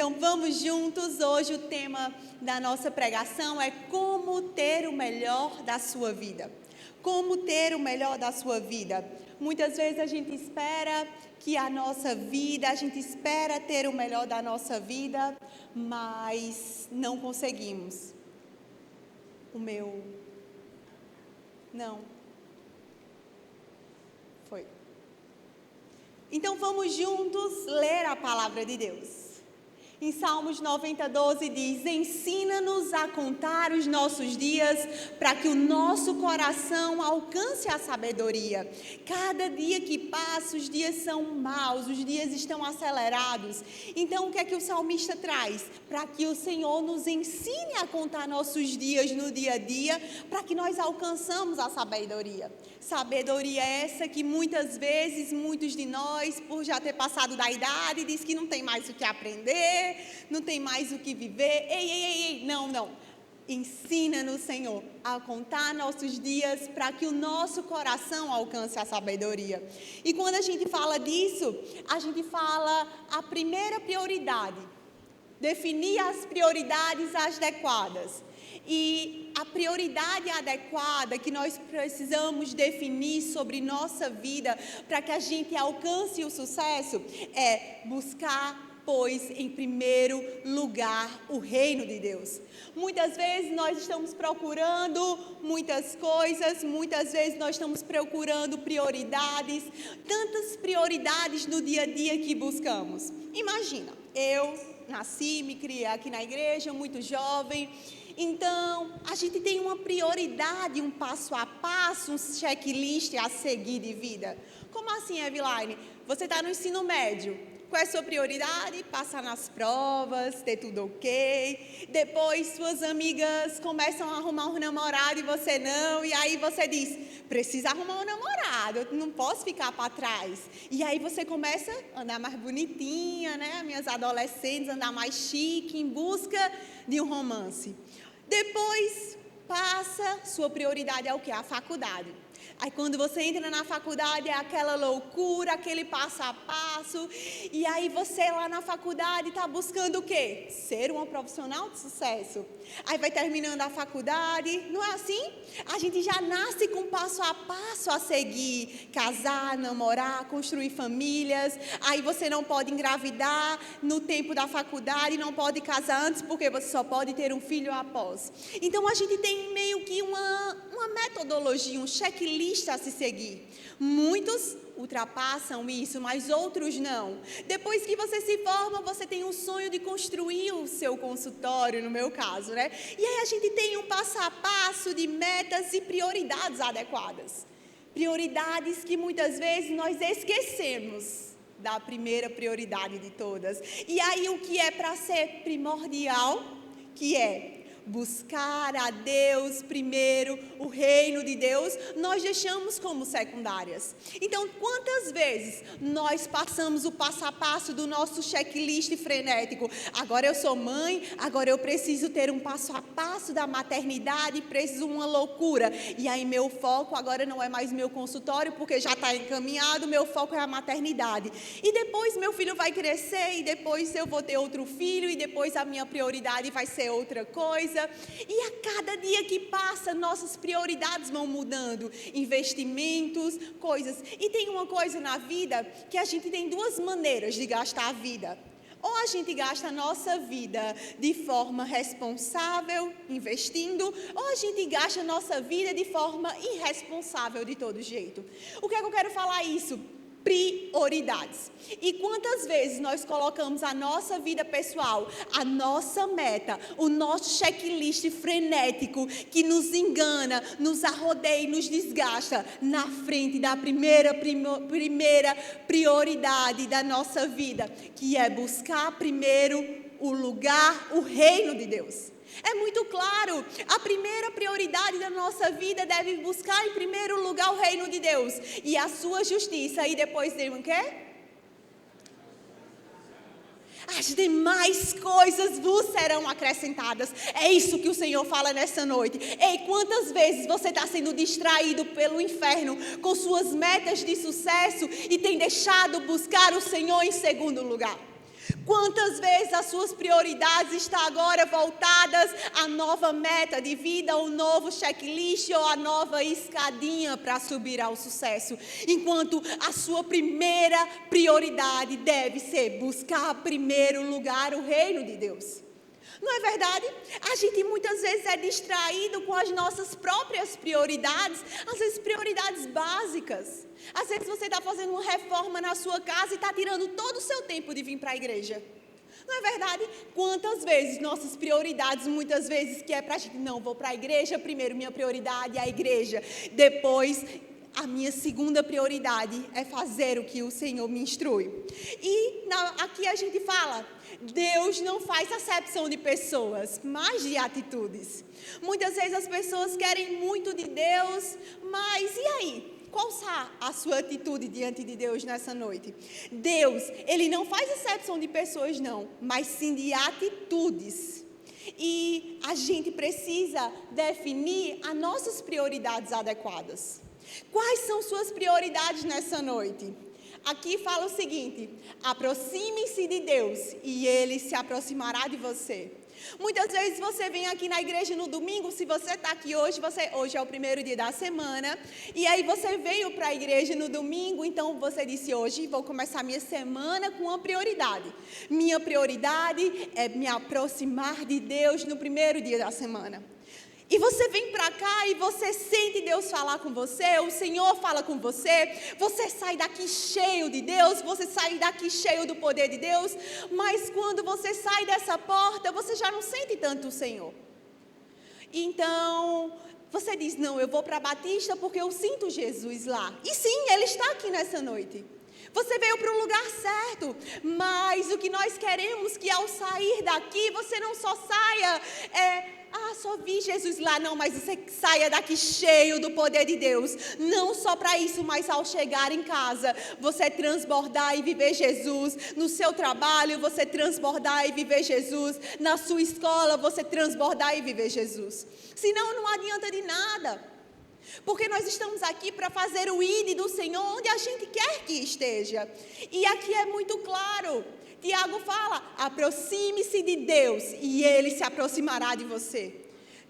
Então vamos juntos. Hoje o tema da nossa pregação é como ter o melhor da sua vida. Como ter o melhor da sua vida. Muitas vezes a gente espera que a nossa vida, a gente espera ter o melhor da nossa vida, mas não conseguimos. Não. Foi. Então vamos juntos ler a palavra de Deus. Em Salmos 90:12 diz: ensina-nos a contar os nossos dias para que o nosso coração alcance a sabedoria. Cada dia que passa, os dias são maus, os dias estão acelerados. Então o que é que o salmista traz? Para que o Senhor nos ensine a contar nossos dias no dia a dia, para que nós alcançamos a sabedoria. Sabedoria essa que muitas vezes, muitos de nós, por já ter passado da idade, diz que não tem mais o que aprender, não tem mais o que viver. Ei, não. Ensina-nos, Senhor, a contar nossos dias para que o nosso coração alcance a sabedoria. E quando a gente fala disso, a gente fala a primeira prioridade, definir as prioridades adequadas. E a prioridade adequada que nós precisamos definir sobre nossa vida para que a gente alcance o sucesso é buscar, pois, em primeiro lugar, o reino de Deus. Muitas vezes nós estamos procurando muitas coisas, muitas vezes nós estamos procurando prioridades, tantas prioridades no dia a dia que buscamos. Imagina, eu nasci, me criei aqui na igreja, muito jovem. Então, a gente tem uma prioridade, um passo a passo, um checklist a seguir de vida. Como assim, Eveline? Você está no ensino médio. Qual é a sua prioridade? Passar nas provas, ter tudo ok. Depois, suas amigas começam a arrumar um namorado e você não. E aí você diz, precisa arrumar um namorado, eu não posso ficar para trás. E aí você começa a andar mais bonitinha, né? Minhas adolescentes, andar mais chique, em busca de um romance. Depois passa, sua prioridade é o quê? A faculdade. Aí quando você entra na faculdade é aquela loucura, aquele passo a passo. E aí você lá na faculdade está buscando o quê? Ser uma profissional de sucesso. Aí vai terminando a faculdade, não é assim? A gente já nasce com passo a passo a seguir. Casar, namorar, construir famílias. Aí você não pode engravidar no tempo da faculdade, não pode casar antes porque você só pode ter um filho após. Então a gente tem meio que uma metodologia, um checklist a se seguir. Muitos ultrapassam isso, mas outros não. Depois que você se forma, você tem um sonho de construir o seu consultório, no meu caso, né? E aí a gente tem um passo a passo de metas e prioridades adequadas. Prioridades que muitas vezes nós esquecemos da primeira prioridade de todas. E aí o que é para ser primordial, que é buscar a Deus primeiro, o reino de Deus, nós deixamos como secundárias. Então, quantas vezes nós passamos o passo a passo do nosso checklist frenético? Agora eu sou mãe, agora eu preciso ter um passo a passo da maternidade, preciso uma loucura. E aí meu foco agora não é mais meu consultório, porque já está encaminhado, meu foco é a maternidade. E depois meu filho vai crescer, e depois eu vou ter outro filho, e depois a minha prioridade vai ser outra coisa. E a cada dia que passa, nossas prioridades vão mudando, investimentos, coisas. E tem uma coisa na vida que a gente tem duas maneiras de gastar a vida. Ou a gente gasta a nossa vida de forma responsável, investindo, ou a gente gasta a nossa vida de forma irresponsável de todo jeito. O que é que eu quero falar isso? Prioridades. E quantas vezes nós colocamos a nossa vida pessoal, a nossa meta, o nosso checklist frenético que nos engana, nos arrodeia e nos desgasta na frente da primeira prioridade da nossa vida, que é buscar primeiro o lugar, o reino de Deus. É muito claro, a primeira prioridade da nossa vida deve buscar em primeiro lugar o reino de Deus e a sua justiça, e depois tem o quê? As demais coisas vos serão acrescentadas. É isso que o Senhor fala nessa noite. Ei, quantas vezes você está sendo distraído pelo inferno com suas metas de sucesso e tem deixado buscar o Senhor em segundo lugar? Quantas vezes as suas prioridades estão agora voltadas à nova meta de vida, ao novo checklist ou à nova escadinha para subir ao sucesso? Enquanto a sua primeira prioridade deve ser buscar em primeiro lugar o reino de Deus. Não é verdade? A gente muitas vezes é distraído com as nossas próprias prioridades, às vezes prioridades básicas. Às vezes você está fazendo uma reforma na sua casa e está tirando todo o seu tempo de vir para a igreja. Não é verdade? Quantas vezes nossas prioridades, muitas vezes que é para a gente, não, vou para a igreja, primeiro minha prioridade é a igreja, depois a minha segunda prioridade é fazer o que o Senhor me instrui. E aqui a gente fala, Deus não faz acepção de pessoas, mas de atitudes. Muitas vezes as pessoas querem muito de Deus, mas e aí? Qual será a sua atitude diante de Deus nessa noite? Deus, Ele não faz acepção de pessoas não, mas sim de atitudes. E a gente precisa definir as nossas prioridades adequadas. Quais são suas prioridades nessa noite? Aqui fala o seguinte: aproxime-se de Deus e Ele se aproximará de você. Muitas vezes você vem aqui na igreja no domingo, se você está aqui hoje, hoje é o primeiro dia da semana, e aí você veio para a igreja no domingo, então você disse, hoje vou começar minha semana com uma prioridade. Minha prioridade é me aproximar de Deus no primeiro dia da semana. E você vem para cá e você sente Deus falar com você, o Senhor fala com você, você sai daqui cheio de Deus, você sai daqui cheio do poder de Deus, mas quando você sai dessa porta, você já não sente tanto o Senhor. Então, você diz, não, eu vou para a Batista porque eu sinto Jesus lá. E sim, Ele está aqui nessa noite. Você veio para um lugar certo, mas o que nós queremos que ao sair daqui, você não só saia, só vi Jesus lá, não, mas você saia daqui cheio do poder de Deus. Não só para isso, mas ao chegar em casa, você transbordar e viver Jesus. No seu trabalho, você transbordar e viver Jesus. Na sua escola, você transbordar e viver Jesus. Senão, não adianta de nada. Porque nós estamos aqui para fazer o ID do Senhor onde a gente quer que esteja. E aqui é muito claro. Tiago fala, aproxime-se de Deus e Ele se aproximará de você.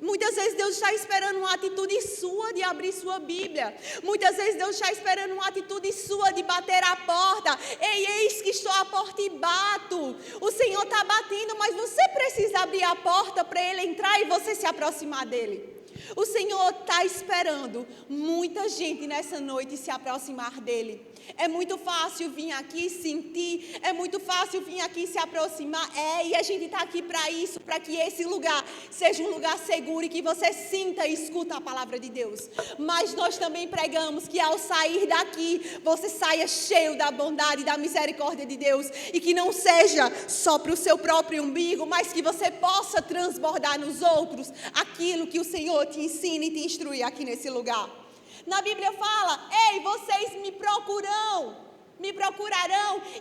Muitas vezes Deus está esperando uma atitude sua de abrir sua Bíblia. Muitas vezes Deus está esperando uma atitude sua de bater a porta. Ei, eis que estou à porta e bato. O Senhor está batendo, mas você precisa abrir a porta para Ele entrar e você se aproximar dEle. O Senhor está esperando muita gente nessa noite se aproximar dEle. É muito fácil vir aqui sentir, é muito fácil vir aqui se aproximar. E a gente está aqui para isso, para que esse lugar seja um lugar seguro e que você sinta e escuta a palavra de Deus. Mas nós também pregamos que ao sair daqui, você saia cheio da bondade e da misericórdia de Deus. E que não seja só para o seu próprio umbigo, mas que você possa transbordar nos outros aquilo que o Senhor te ensina e te instrui aqui nesse lugar. Na Bíblia fala, ei, vocês me procurarão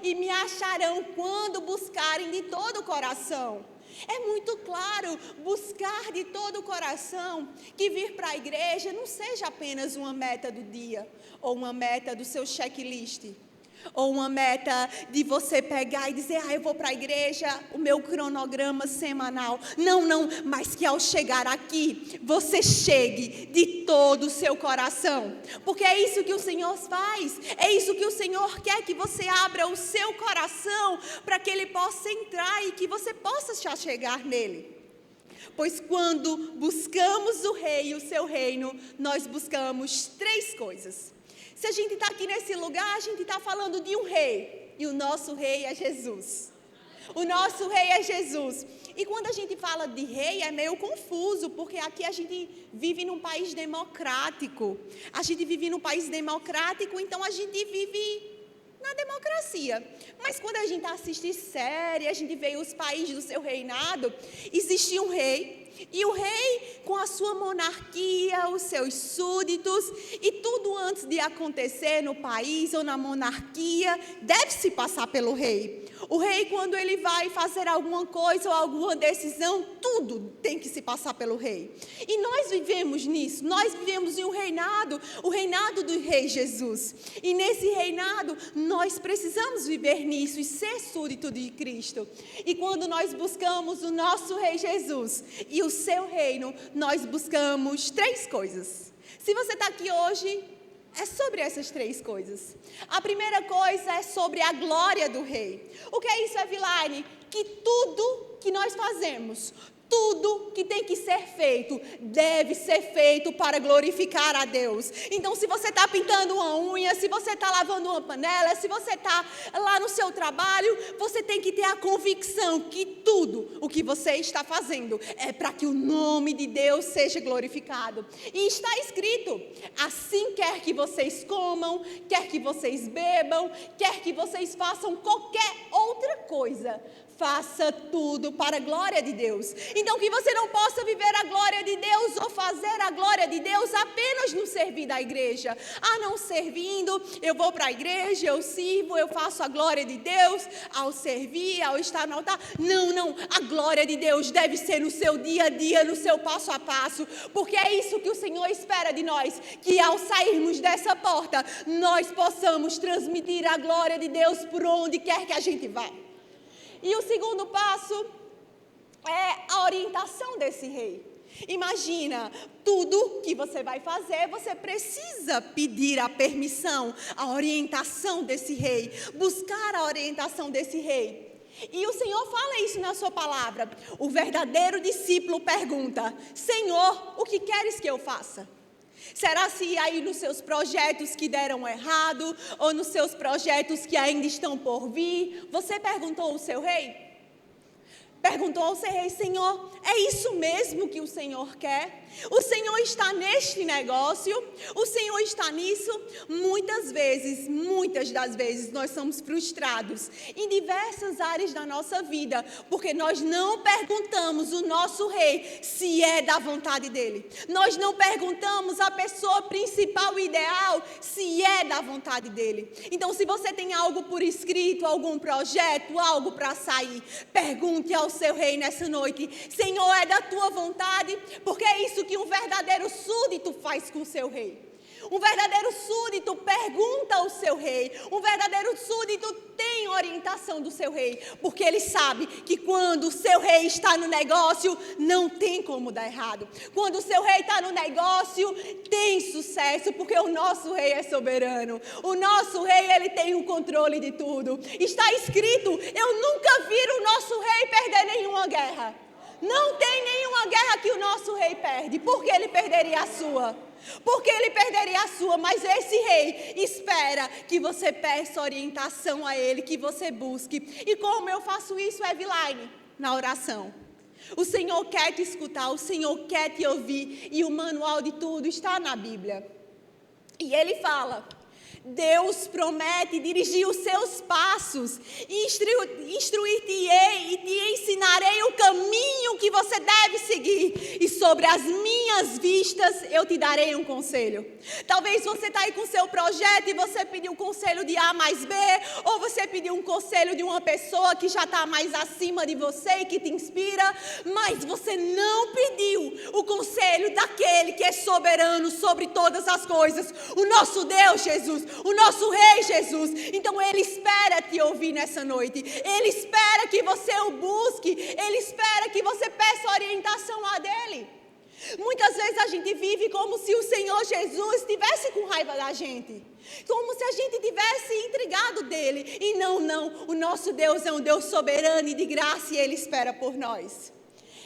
e me acharão quando buscarem de todo o coração. É muito claro, buscar de todo o coração, que vir para a igreja não seja apenas uma meta do dia, ou uma meta do seu checklist, ou uma meta de você pegar e dizer, eu vou para a igreja, o meu cronograma semanal. Não, mas que ao chegar aqui, você chegue de todo o seu coração. Porque é isso que o Senhor faz, é isso que o Senhor quer, que você abra o seu coração para que Ele possa entrar e que você possa já chegar nele. Pois quando buscamos o Rei e o seu reino, nós buscamos 3 coisas. Se a gente está aqui nesse lugar, a gente está falando de um rei. E o nosso rei é Jesus. O nosso rei é Jesus. E quando a gente fala de rei, é meio confuso, porque aqui a gente vive num país democrático. A gente vive num país democrático, então a gente vive na democracia. Mas quando a gente assiste série, a gente vê os países do seu reinado, existe um rei E o rei, com a sua monarquia, os seus súditos, e tudo antes de acontecer no país ou na monarquia, deve se passar pelo rei. O rei, quando ele vai fazer alguma coisa ou alguma decisão, tudo tem que se passar pelo rei. E nós vivemos nisso, nós vivemos em um reinado, o reinado do rei Jesus. E nesse reinado, nós precisamos viver nisso e ser súdito de Cristo. E quando nós buscamos o nosso rei Jesus e o seu reino, nós buscamos 3 coisas. Se você está aqui hoje, é sobre essas 3 coisas. A primeira coisa é sobre a glória do rei. O que é isso, Eveline? Que tudo que nós fazemos, tudo que tem que ser feito, deve ser feito para glorificar a Deus. Então, se você está pintando uma unha, se você está lavando uma panela, se você está lá no seu trabalho, você tem que ter a convicção que tudo o que você está fazendo é para que o nome de Deus seja glorificado. E está escrito, assim quer que vocês comam, quer que vocês bebam, quer que vocês façam qualquer outra coisa, faça tudo para a glória de Deus. Então, que você não possa viver a glória de Deus ou fazer a glória de Deus apenas no servir da igreja. Não servindo, eu vou para a igreja, eu sirvo, eu faço a glória de Deus ao servir, ao estar no altar. Não. A glória de Deus deve ser no seu dia a dia, no seu passo a passo, porque é isso que o Senhor espera de nós, que ao sairmos dessa porta, nós possamos transmitir a glória de Deus por onde quer que a gente vá. E o segundo passo é a orientação desse rei. Imagina, tudo que você vai fazer, você precisa pedir a permissão, a orientação desse rei, buscar a orientação desse rei. E o Senhor fala isso na sua palavra. O verdadeiro discípulo pergunta: Senhor, o que queres que eu faça? Será se aí nos seus projetos que deram errado, ou nos seus projetos que ainda estão por vir, você perguntou ao seu rei? Perguntou ao seu rei: Senhor, é isso mesmo que o Senhor quer? O Senhor está neste negócio? O Senhor está nisso? Muitas das vezes, nós somos frustrados em diversas áreas da nossa vida, porque nós não perguntamos o nosso rei se é da vontade dele. Nós não perguntamos a pessoa principal e ideal se é da vontade dele. Então, se você tem algo por escrito, algum projeto, algo para sair, pergunte ao seu rei nessa noite: Senhor, é da tua vontade? Porque é isso que um verdadeiro súdito faz com o seu rei. Um verdadeiro súdito pergunta ao seu rei. Um verdadeiro súdito tem orientação do seu rei, porque ele sabe que quando o seu rei está no negócio, não tem como dar errado. Quando o seu rei está no negócio, tem sucesso, porque o nosso rei é soberano. O nosso rei, ele tem o controle de tudo. Está escrito: eu nunca vi o nosso rei perder nenhuma guerra. Não tem nenhuma guerra que o nosso rei perde. Por que ele perderia a sua? Porque ele perderia a sua, mas esse rei espera que você peça orientação a ele, que você busque. E como eu faço isso, Eveline? Na oração. O Senhor quer te escutar, o Senhor quer te ouvir, e o manual de tudo está na Bíblia. E ele fala: Deus promete dirigir os seus passos, instruir-te-ei e te ensinarei o caminho que você deve seguir, e sobre as minhas vistas eu te darei um conselho. Talvez você está aí com o seu projeto e você pediu um conselho de A mais B, ou você pediu um conselho de uma pessoa que já está mais acima de você e que te inspira, mas você não pediu o conselho daquele que é soberano sobre todas as coisas, o nosso Deus Jesus, o nosso Rei Jesus. Então Ele espera te ouvir nessa noite. Ele espera que você o busque. Ele espera que você peça orientação a dele. Muitas vezes a gente vive como se o Senhor Jesus estivesse com raiva da gente, como se a gente tivesse intrigado dele. E não, o nosso Deus é um Deus soberano e de graça, e Ele espera por nós.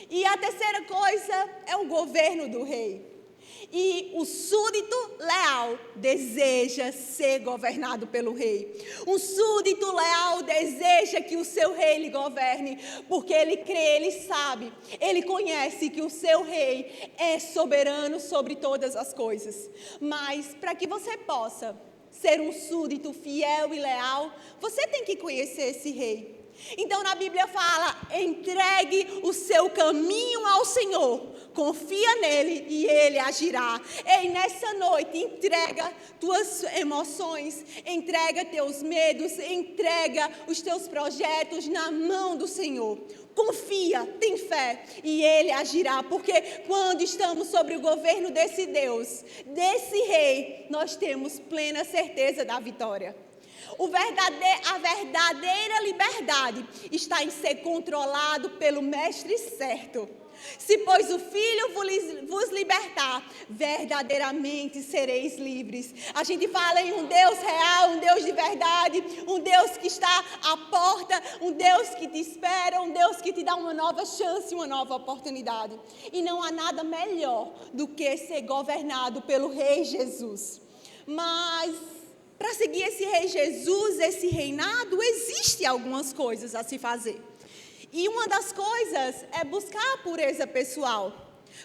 E a terceira coisa é o governo do rei. E o súdito leal deseja ser governado pelo rei. Um súdito leal deseja que o seu rei lhe governe, porque ele crê, ele sabe, ele conhece que o seu rei é soberano sobre todas as coisas. Mas para que você possa ser um súdito fiel e leal, você tem que conhecer esse rei. Então na Bíblia fala, entregue o seu caminho ao Senhor, confia nele e ele agirá. Ei, nessa noite, entrega tuas emoções, entrega teus medos, entrega os teus projetos na mão do Senhor. Confia, tem fé e ele agirá, porque quando estamos sobre o governo desse Deus, desse rei, nós temos plena certeza da vitória. A verdadeira liberdade está em ser controlado pelo mestre certo. Se, pois, o Filho vos libertar, verdadeiramente sereis livres. A gente fala em um Deus real, um Deus de verdade, um Deus que está à porta, um Deus que te espera, um Deus que te dá uma nova chance, uma nova oportunidade. E não há nada melhor do que ser governado pelo Rei Jesus. Mas para seguir esse Rei Jesus, esse reinado, existem algumas coisas a se fazer. E uma das coisas é buscar a pureza pessoal.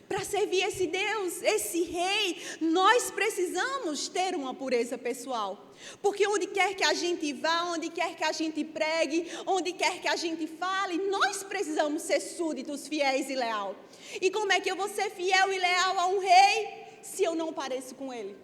Para servir esse Deus, esse Rei, nós precisamos ter uma pureza pessoal. Porque onde quer que a gente vá, onde quer que a gente pregue, onde quer que a gente fale, nós precisamos ser súditos, fiéis e leais. E como é que eu vou ser fiel e leal a um Rei se eu não pareço com Ele?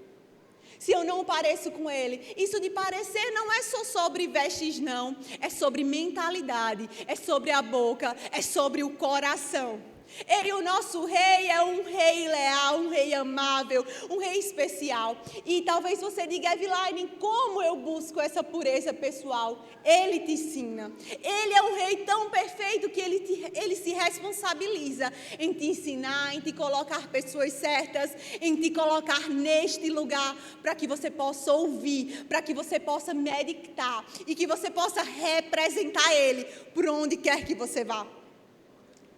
Se eu não pareço com Ele. Isso de parecer não é só sobre vestes, não. É sobre mentalidade, é sobre a boca, é sobre o coração. Ele, o nosso rei, é um rei leal, um rei amável, um rei especial. E talvez você diga, Eveline, como eu busco essa pureza pessoal? Ele te ensina. Ele é um rei tão perfeito que ele se responsabiliza em te ensinar, em te colocar pessoas certas, em te colocar neste lugar para que você possa ouvir, para que você possa meditar e que você possa representar Ele por onde quer que você vá.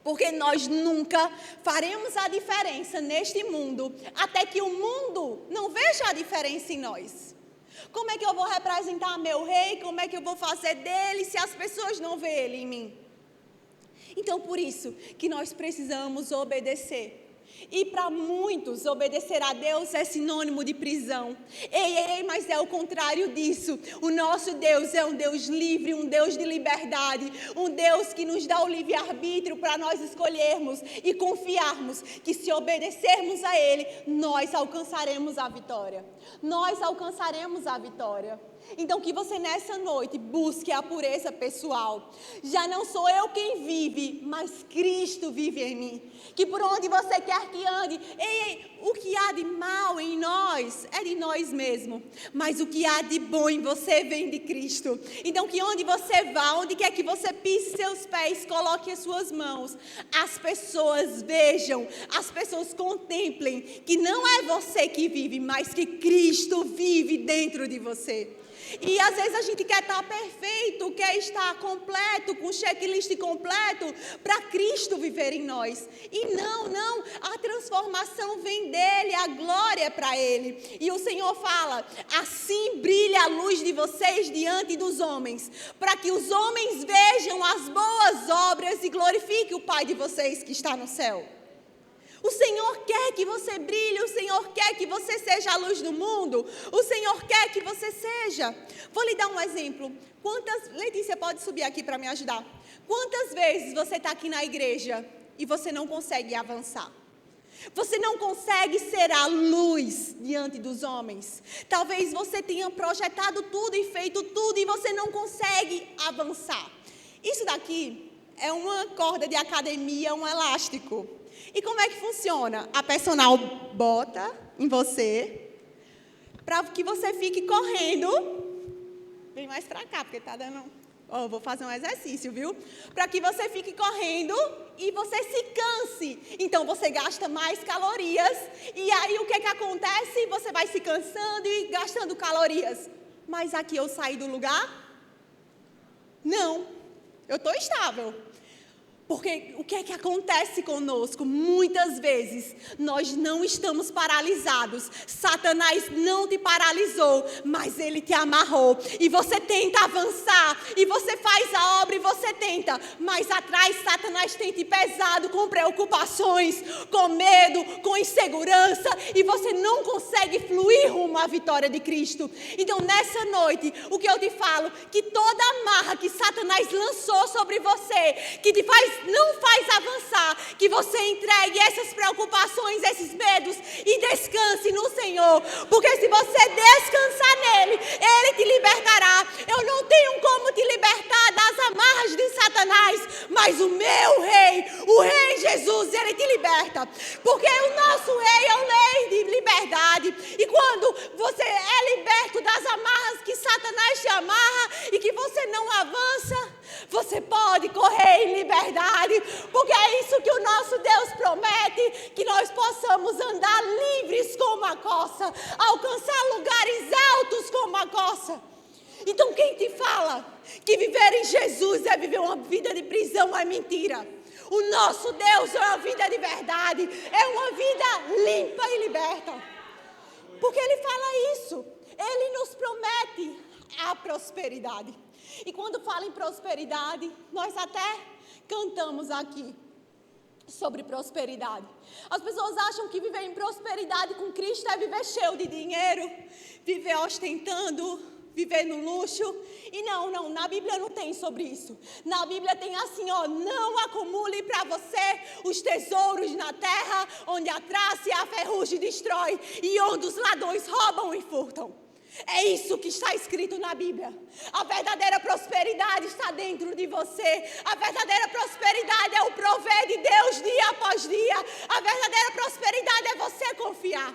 Porque nós nunca faremos a diferença neste mundo, até que o mundo não veja a diferença em nós. Como é que eu vou representar meu rei? Como é que eu vou fazer dele se as pessoas não veem ele em mim? Então, por isso que nós precisamos obedecer. E para muitos, obedecer a Deus é sinônimo de prisão. Mas é o contrário disso. O nosso Deus é um Deus livre, um Deus de liberdade. Um Deus que nos dá o livre-arbítrio para nós escolhermos e confiarmos que se obedecermos a Ele, nós alcançaremos a vitória. Nós alcançaremos a vitória. Então que você nessa noite busque a pureza pessoal. Já não sou eu quem vive, mas Cristo vive em mim. Que por onde você quer que ande, o que há de mal em nós é de nós mesmos. Mas o que há de bom em você vem de Cristo. Então que onde você vá, onde quer que você pise seus pés, coloque as suas mãos. As pessoas vejam, as pessoas contemplem que não é você que vive, mas que Cristo vive dentro de você. E às vezes a gente quer estar perfeito, quer estar completo, com o checklist completo, para Cristo viver em nós. E não, a transformação vem dEle, a glória é para Ele. E o Senhor fala, assim brilha a luz de vocês diante dos homens, para que os homens vejam as boas obras e glorifiquem o Pai de vocês que está no céu. O Senhor quer que você brilhe, o Senhor quer que você seja a luz do mundo, o Senhor quer que você seja. Vou lhe dar um exemplo. Letícia, pode subir aqui para me ajudar. Quantas vezes você está aqui na igreja e você não consegue avançar? Você não consegue ser a luz diante dos homens. Talvez você tenha projetado tudo e feito tudo e você não consegue avançar. Isso daqui é uma corda de academia, um elástico. E como é que funciona? A personal bota em você para que você fique correndo. Vem mais para cá, porque está dando... vou fazer um exercício, viu? Para que você fique correndo e você se canse. Então, você gasta mais calorias. E aí, o que acontece? Você vai se cansando e gastando calorias. Mas aqui eu saí do lugar? Não. Eu estou estável. Porque o que é que acontece conosco? Muitas vezes nós não estamos paralisados. Satanás não te paralisou, mas ele te amarrou. E você tenta avançar, e você faz a obra e você tenta. Mas atrás Satanás tem te pesado com preocupações, com medo, com insegurança. E você não consegue fluir rumo à vitória de Cristo. Então nessa noite, o que eu te falo, que toda amarra que Satanás lançou sobre você, que te não faz avançar, que você entregue essas preocupações, esses medos e descanse no Senhor, porque se você descansar nele, ele te libertará. Eu não tenho como te libertar das amarras de Satanás, mas o meu rei, o rei Jesus, ele te liberta, porque o nosso rei é o rei de liberdade. E quando você é liberto das amarras que Satanás te amarra e que você não avança, você pode correr em liberdade, porque é isso que o nosso Deus promete, que nós possamos andar livres como a corça, alcançar lugares altos como a corça. Então quem te fala que viver em Jesus é viver uma vida de prisão é mentira. O nosso Deus é uma vida de verdade, é uma vida limpa e liberta. Porque Ele fala isso, Ele nos promete a prosperidade. E quando fala em prosperidade, nós até cantamos aqui sobre prosperidade. As pessoas acham que viver em prosperidade com Cristo é viver cheio de dinheiro, viver ostentando, viver no luxo. E não, na Bíblia não tem sobre isso. Na Bíblia tem assim, não acumule para você os tesouros na terra, onde a traça e a ferrugem destrói, e onde os ladrões roubam e furtam. É isso que está escrito na Bíblia. A verdadeira prosperidade está dentro de você. A verdadeira prosperidade é o prover de Deus dia após dia. A verdadeira prosperidade é você confiar.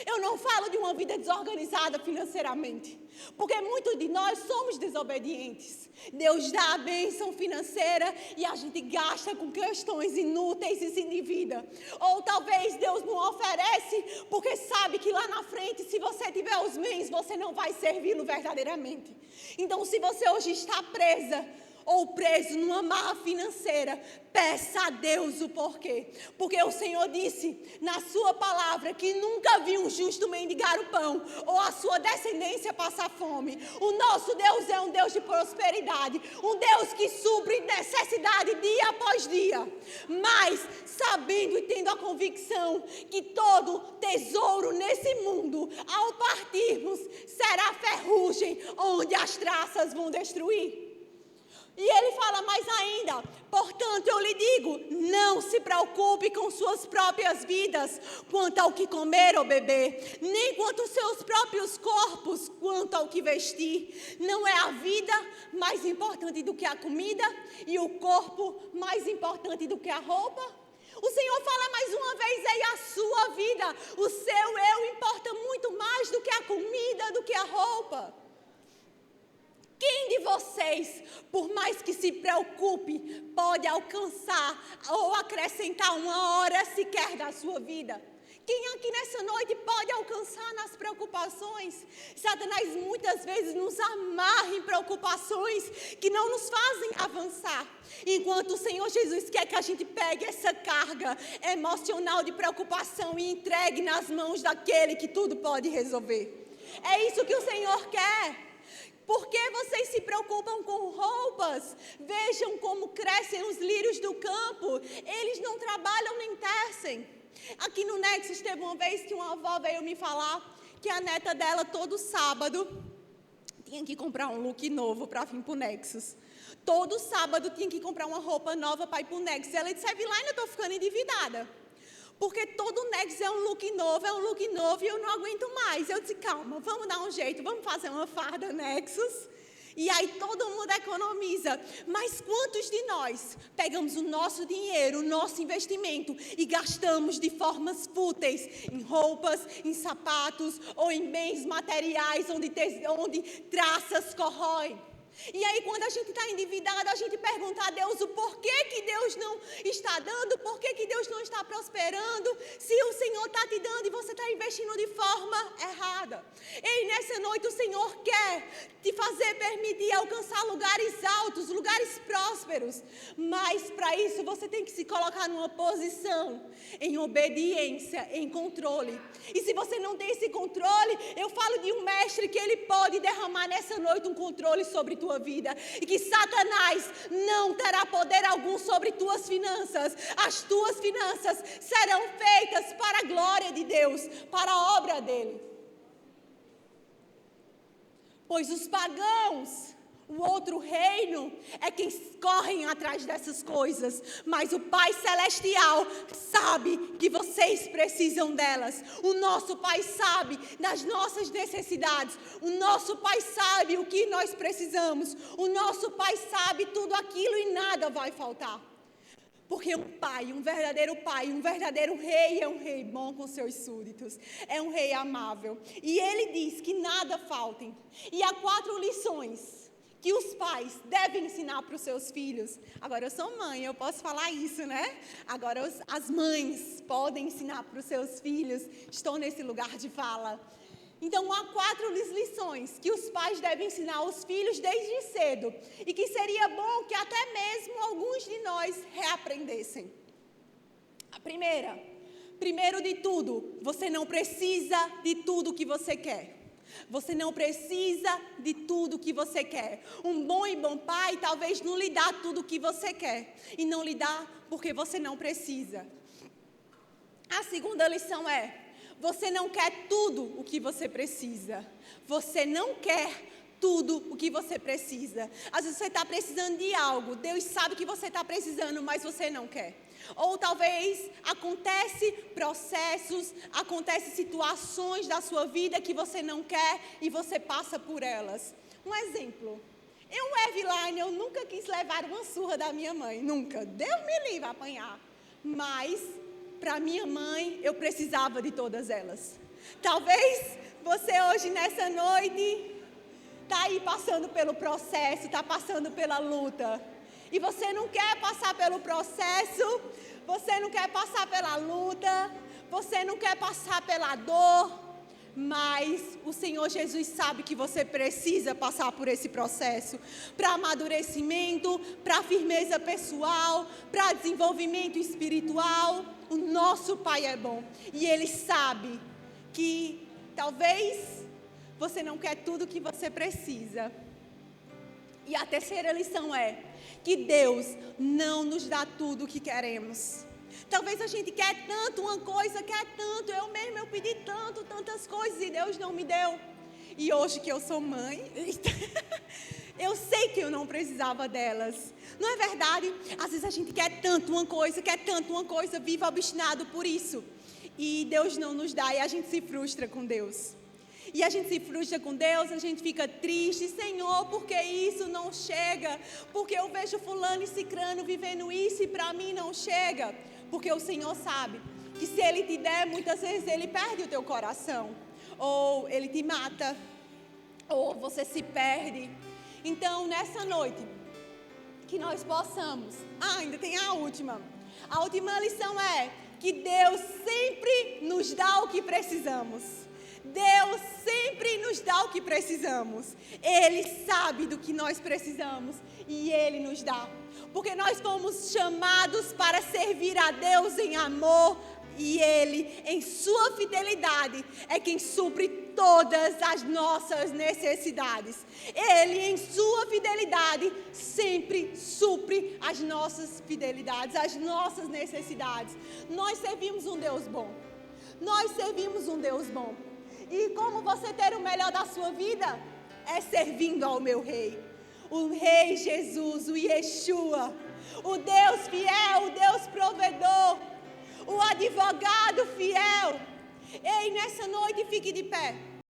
Eu não falo de uma vida desorganizada financeiramente, porque muitos de nós somos desobedientes. Deus dá a bênção financeira e a gente gasta com questões inúteis e sem vida. Ou talvez Deus não oferece porque sabe que lá na frente, se você tiver os bens, você não vai servi-lo verdadeiramente. Então, se você hoje está presa ou preso numa amarra financeira, peça a Deus o porquê. Porque o Senhor disse na sua palavra que nunca viu um justo mendigar o pão ou a sua descendência passar fome. O nosso Deus é um Deus de prosperidade, um Deus que supre necessidade dia após dia. Mas sabendo e tendo a convicção que todo tesouro nesse mundo, ao partirmos, será ferrugem onde as traças vão destruir. E ele fala mais ainda, portanto eu lhe digo, não se preocupe com suas próprias vidas, quanto ao que comer ou beber, nem quanto aos seus próprios corpos, quanto ao que vestir. Não é a vida mais importante do que a comida e o corpo mais importante do que a roupa? O Senhor fala mais uma vez aí a sua vida, o seu eu importa muito mais do que a comida, do que a roupa. Quem de vocês, por mais que se preocupe, pode alcançar ou acrescentar uma hora sequer da sua vida? Quem aqui nessa noite pode alcançar nas preocupações? Satanás muitas vezes nos amarra em preocupações que não nos fazem avançar. Enquanto o Senhor Jesus quer que a gente pegue essa carga emocional de preocupação e entregue nas mãos daquele que tudo pode resolver. É isso que o Senhor quer. Por que vocês se preocupam com roupas? Vejam como crescem os lírios do campo. Eles não trabalham nem tecem. Aqui no Nexus teve uma vez que uma avó veio me falar que a neta dela todo sábado tinha que comprar um look novo para vir para o Nexus. Todo sábado tinha que comprar uma roupa nova para ir para o Nexus. Ela disse, Eveline, eu estou ficando endividada. Porque todo Nexus é um look novo e eu não aguento mais. Eu disse, calma, vamos dar um jeito, vamos fazer uma farda Nexus. E aí todo mundo economiza. Mas quantos de nós pegamos o nosso dinheiro, o nosso investimento e gastamos de formas fúteis em roupas, em sapatos ou em bens materiais onde traças corroem? E aí, quando a gente está endividado, a gente pergunta a Deus o porquê que Deus não está dando, porquê que Deus não está prosperando, se o Senhor está te dando e você está investindo de forma errada. E nessa noite o Senhor quer te fazer permitir alcançar lugares altos, lugares prósperos. Mas para isso você tem que se colocar numa posição em obediência, em controle. E se você não tem esse controle, eu falo de um mestre que ele pode derramar nessa noite um controle sobre tua vida, e que Satanás não terá poder algum sobre tuas finanças. As tuas finanças serão feitas para a glória de Deus, para a obra dele. Pois os pagãos, o outro reino, é quem correm atrás dessas coisas, mas o Pai Celestial sabe que vocês precisam delas. O nosso Pai sabe das nossas necessidades, o nosso Pai sabe o que nós precisamos, o nosso Pai sabe tudo aquilo e nada vai faltar. Porque um pai, um verdadeiro rei é um rei bom com seus súditos, é um rei amável. E ele diz que nada faltem. E há 4 lições que os pais devem ensinar para os seus filhos. Agora, eu sou mãe, eu posso falar isso, né? Agora, as mães podem ensinar para os seus filhos. Estou nesse lugar de fala. Então, há 4 lições que os pais devem ensinar aos filhos desde cedo. E que seria bom que até mesmo alguns de nós reaprendessem. A primeira, primeiro de tudo, você não precisa de tudo que você quer. Você não precisa de tudo que você quer. Um bom pai talvez não lhe dá tudo o que você quer. E não lhe dá porque você não precisa. A segunda lição é: você não quer tudo o que você precisa. Você não quer tudo o que você precisa. Às vezes você está precisando de algo. Deus sabe que você está precisando, mas você não quer. Ou talvez acontece processos, acontece situações da sua vida que você não quer e você passa por elas. Um exemplo. Eveline, eu nunca quis levar uma surra da minha mãe. Nunca. Deus me livre a apanhar. Mas, para minha mãe, eu precisava de todas elas. Talvez você hoje, nessa noite, está aí passando pelo processo, está passando pela luta. E você não quer passar pelo processo, você não quer passar pela luta, você não quer passar pela dor, mas o Senhor Jesus sabe que você precisa passar por esse processo para amadurecimento, para firmeza pessoal, para desenvolvimento espiritual. O nosso Pai é bom e Ele sabe que talvez você não quer tudo que você precisa. E a terceira lição é que Deus não nos dá tudo o que queremos. Talvez a gente quer tanto uma coisa, quer tanto. Eu pedi tantas coisas e Deus não me deu. E hoje que eu sou mãe, eu sei que eu não precisava delas. Não é verdade? Às vezes a gente quer tanto uma coisa, vive obstinado por isso. E Deus não nos dá e a gente se frustra com Deus. E a gente se frustra com Deus, a gente fica triste. Senhor, por que isso não chega? Porque eu vejo fulano e cicrano vivendo isso e para mim não chega. Porque o Senhor sabe que se Ele te der, muitas vezes Ele perde o teu coração. Ou Ele te mata. Ou você se perde. Então, nessa noite, que nós possamos... ainda tem a última. A última lição é que Deus sempre nos dá o que precisamos. Deus sempre nos dá o que precisamos. Ele sabe do que nós precisamos e Ele nos dá. Porque nós fomos chamados para servir a Deus em amor e Ele, em sua fidelidade, é quem supre todas as nossas necessidades. Ele, em sua fidelidade, sempre supre as nossas fidelidades, as nossas necessidades. Nós servimos um Deus bom. Nós servimos um Deus bom. E como você ter o melhor da sua vida? É servindo ao meu Rei. O Rei Jesus, o Yeshua. O Deus fiel, o Deus provedor. O advogado fiel. Ei, nessa noite fique de pé.